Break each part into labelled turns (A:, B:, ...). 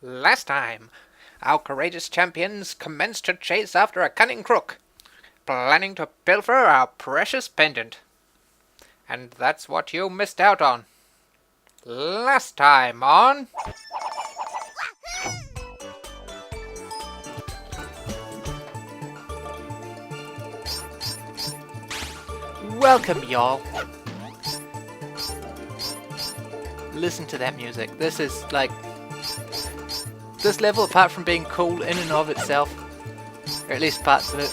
A: Last time, our courageous champions commenced to chase after a cunning crook, planning to pilfer our precious pendant. And that's what you missed out on. Last time on... Welcome, y'all. Listen to that music. This is like... This level, apart from being cool in and of itself, or at least parts of it,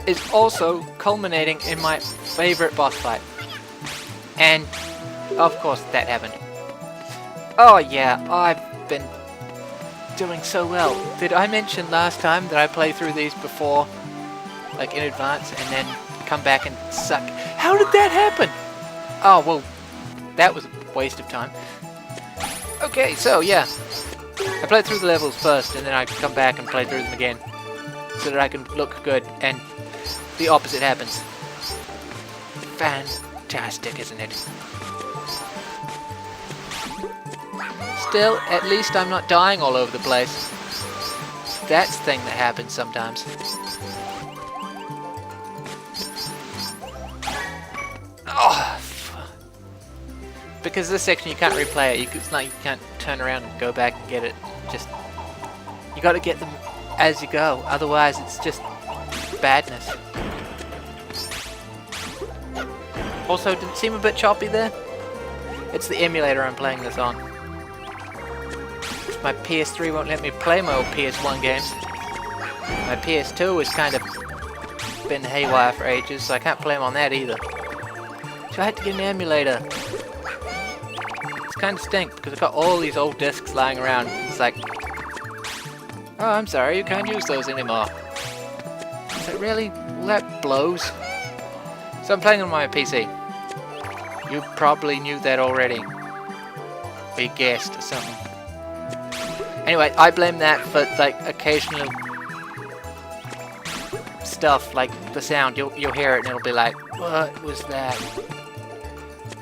A: is also culminating in my favorite boss fight. And, of course, that happened. Oh yeah, I've been doing so well. Did I mention last time that I play through these before, like in advance, and then come back and suck? How did that happen? Oh, well, that was a waste of time. Okay, so yeah. I played through the levels first, and then I come back and play through them again, so that I can look good, and the opposite happens. Fantastic, isn't it? Still, at least I'm not dying all over the place. That's the thing that happens sometimes. Oh, because this section you can't replay it. It's like you can't turn around and go back and get it. Just you got to get them as you go. Otherwise, it's just badness. Also, did it seem a bit choppy there? It's the emulator I'm playing this on. My PS3 won't let me play my old PS1 games. My PS2 has kind of been haywire for ages, so I can't play them on that either. So I had to get an emulator. It's kind of stink because I've got all these old discs lying around. It's like, oh, I'm sorry, you can't use those anymore. Is it really? Well, that blows. So I'm playing on my PC. You probably knew that already. Or you guessed or something. Anyway, I blame that for like occasional stuff, like the sound. You'll hear it and it'll be like, what was that?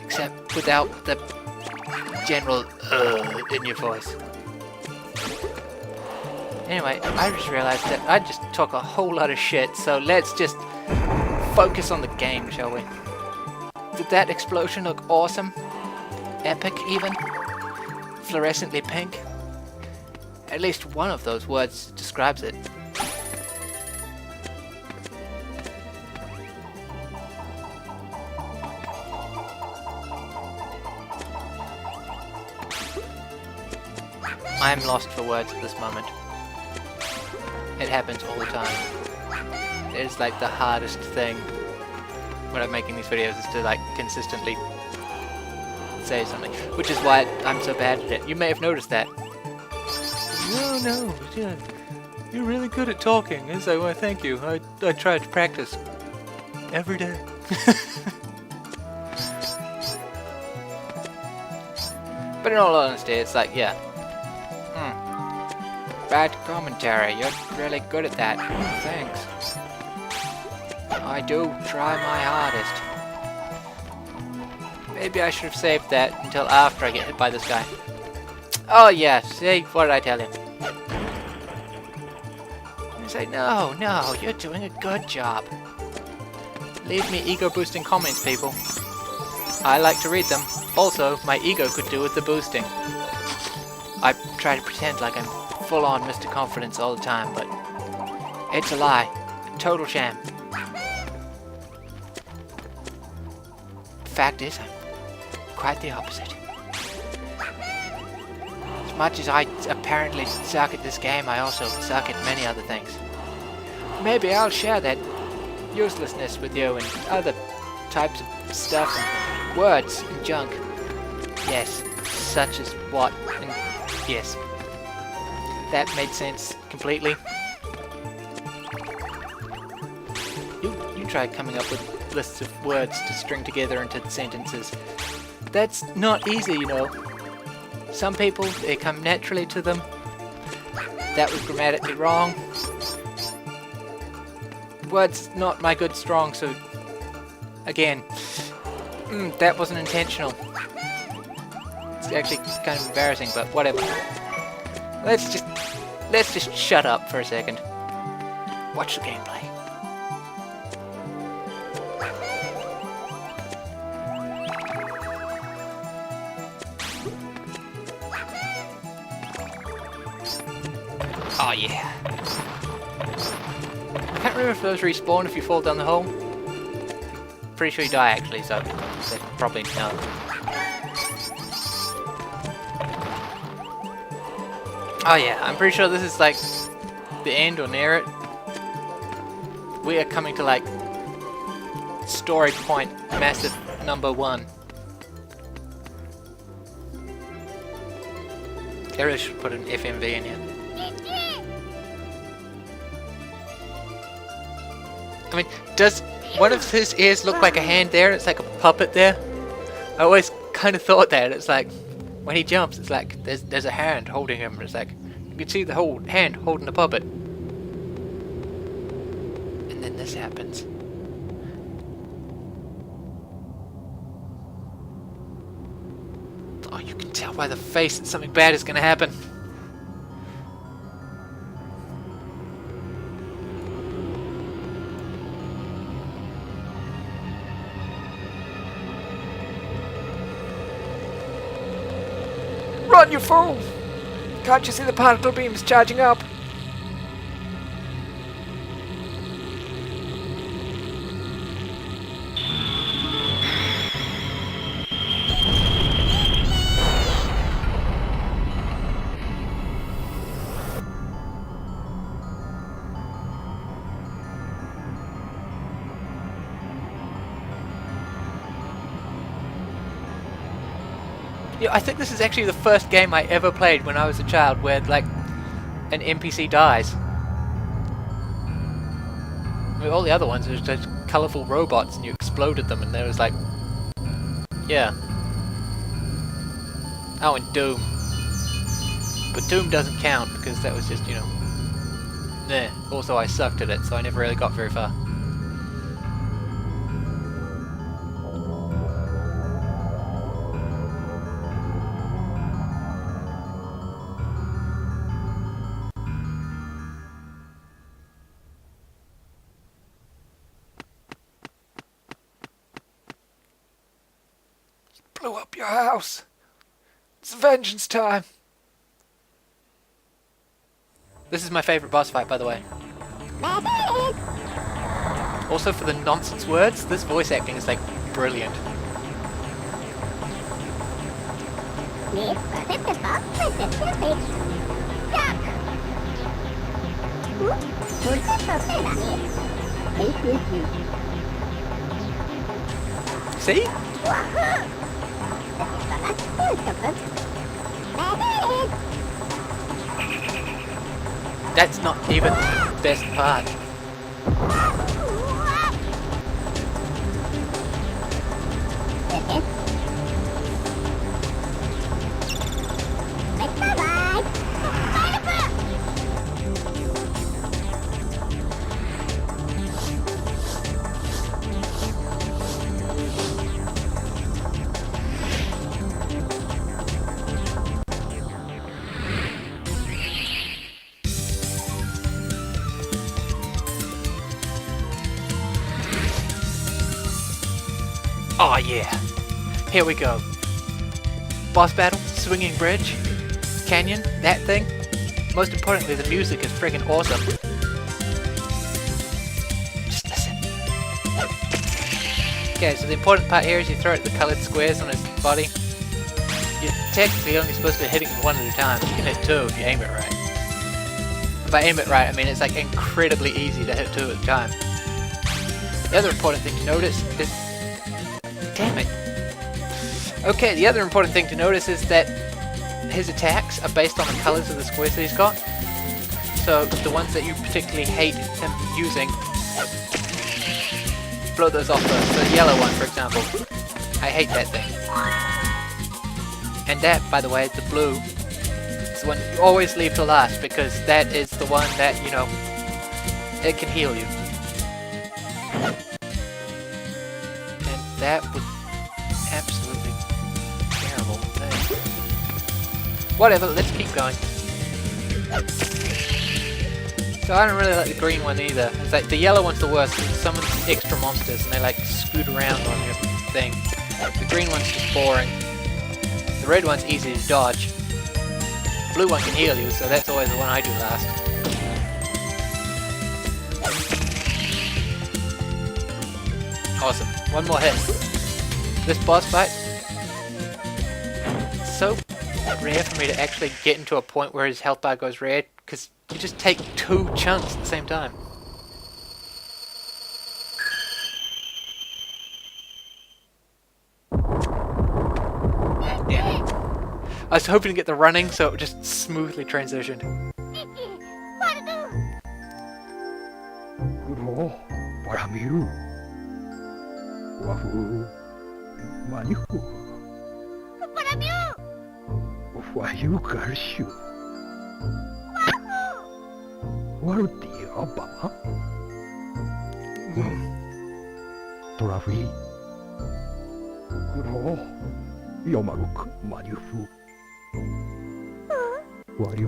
A: Except without the general in your voice. Anyway, I just realized that I just talk a whole lot of shit, so let's just focus on the game, shall we? Did that explosion look awesome? Epic, even? Fluorescently pink? At least one of those words describes it. I am lost for words at this moment. It happens all the time. It's like the hardest thing when I'm making these videos is to like consistently say something, which is why I'm so bad at it. You may have noticed that. No, yeah, you're really good at talking. It's like, well, thank you. I try to practice every day. But in all honesty, it's like, yeah. Bad commentary. You're really good at that. Thanks. I do try my hardest. Maybe I should have saved that until after I get hit by this guy. Oh yeah, see, what did I tell you? You say, no, you're doing a good job. Leave me ego-boosting comments, people. I like to read them. Also, my ego could do with the boosting. I try to pretend like I'm full-on Mr. Confidence all the time, but it's a lie. A total sham. Fact is, I'm quite the opposite. As much as I apparently suck at this game, I also suck at many other things. Maybe I'll share that uselessness with you and other types of stuff and words and junk. Yes, such as what and yes. That made sense completely. You try coming up with lists of words to string together into sentences. That's not easy, you know. Some people, they come naturally to them. That was grammatically wrong. Words not my good strong suit. Again, that wasn't intentional. It's actually kind of embarrassing, but whatever. Let's just shut up for a second. Watch the gameplay. Oh yeah. I can't remember if those respawn if you fall down the hole. Pretty sure you die actually, so probably no. Oh yeah, I'm pretty sure this is like the end or near it. We are coming to like storage point massive number 1. I really should put an FMV in here. I mean, does one of his ears look like a hand there? It's like a puppet there. I always kind of thought that. It's like when he jumps, it's like there's a hand holding him. It's like you can see the whole hand holding the puppet. And then this happens. Oh, you can tell by the face that something bad is going to happen. Run, you fool! Can't you see the particle beams charging up? Yeah, I think this is actually the first game I ever played when I was a child where, like, an NPC dies. I mean, all the other ones, it was just colourful robots and you exploded them and there was like... Yeah. Oh, and Doom. But Doom doesn't count because that was just, you know... Meh. Also, I sucked at it, so I never really got very far. Blew up your house. It's vengeance time. This is my favourite boss fight, by the way. Also, for the nonsense words, this voice acting is like brilliant. See? That's not even the best part. Oh yeah, here we go. Boss battle, swinging bridge, canyon, that thing. Most importantly, the music is friggin' awesome. Just listen. Okay, so the important part here is you throw out the coloured squares on his body. You're technically only supposed to be hitting one at a time. You can hit 2 if you aim it right. If I aim it right, I mean it's like incredibly easy to hit 2 at a time. The other important thing to notice is... Damn it. Okay, the other important thing to notice is that his attacks are based on the colours of the squares that he's got. So the ones that you particularly hate him using, blow those off first. So the yellow one, for example. I hate that thing. And that, by the way, the blue, is the one you always leave to last because that is the one that, you know, it can heal you. That was absolutely terrible thing. Whatever, let's keep going. So I don't really like the green one either. It's like the yellow one's the worst because some of the extra monsters and they like scoot around on your thing. The green one's just boring. The red one's easy to dodge. The blue one can heal you, so that's always the one I do last. Awesome. One more hit. This boss fight, it's so rare for me to actually get into a point where his health bar goes red, because you just take 2 chunks at the same time. Yeah. I was hoping to get the running so it would just smoothly transition.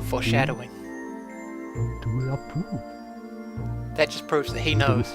A: Foreshadowing. That just proves that he knows.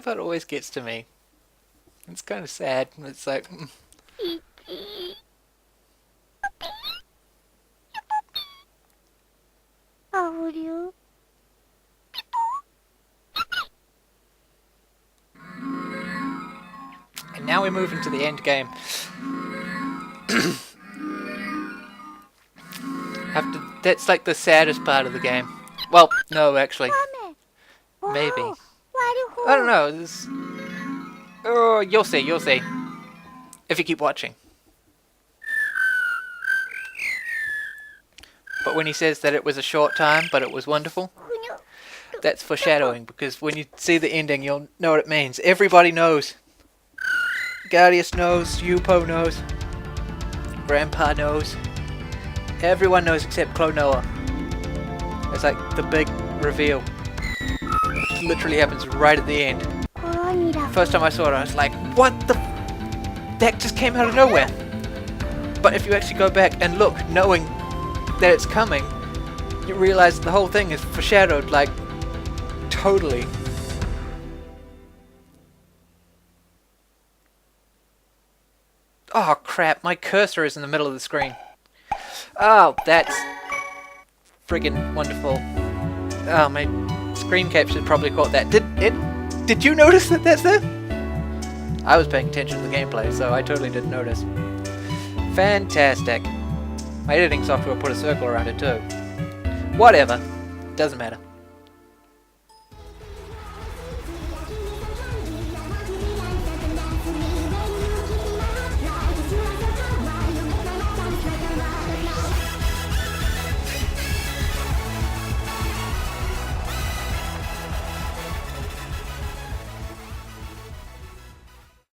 A: That always gets to me. It's kind of sad. It's like... And now we move into the end game. That's like the saddest part of the game. Well, no, actually. Maybe. I don't know. Oh, you'll see, you'll see. If you keep watching. But when he says that it was a short time, but it was wonderful, that's foreshadowing, because when you see the ending, you'll know what it means. Everybody knows. Guardius knows, Yupo knows, Grandpa knows. Everyone knows except Klonoa. It's like the big reveal. Which literally happens right at the end. First time I saw it, I was like, what the that just came out of nowhere. But if you actually go back and look, knowing that it's coming, you realize the whole thing is foreshadowed, like, totally. Oh crap, my cursor is in the middle of the screen. Oh, that's friggin' wonderful. Oh, my screen capture probably caught that. Did you notice that that's there? I was paying attention to the gameplay, so I totally didn't notice. Fantastic. My editing software put a circle around it too. Whatever. Doesn't matter.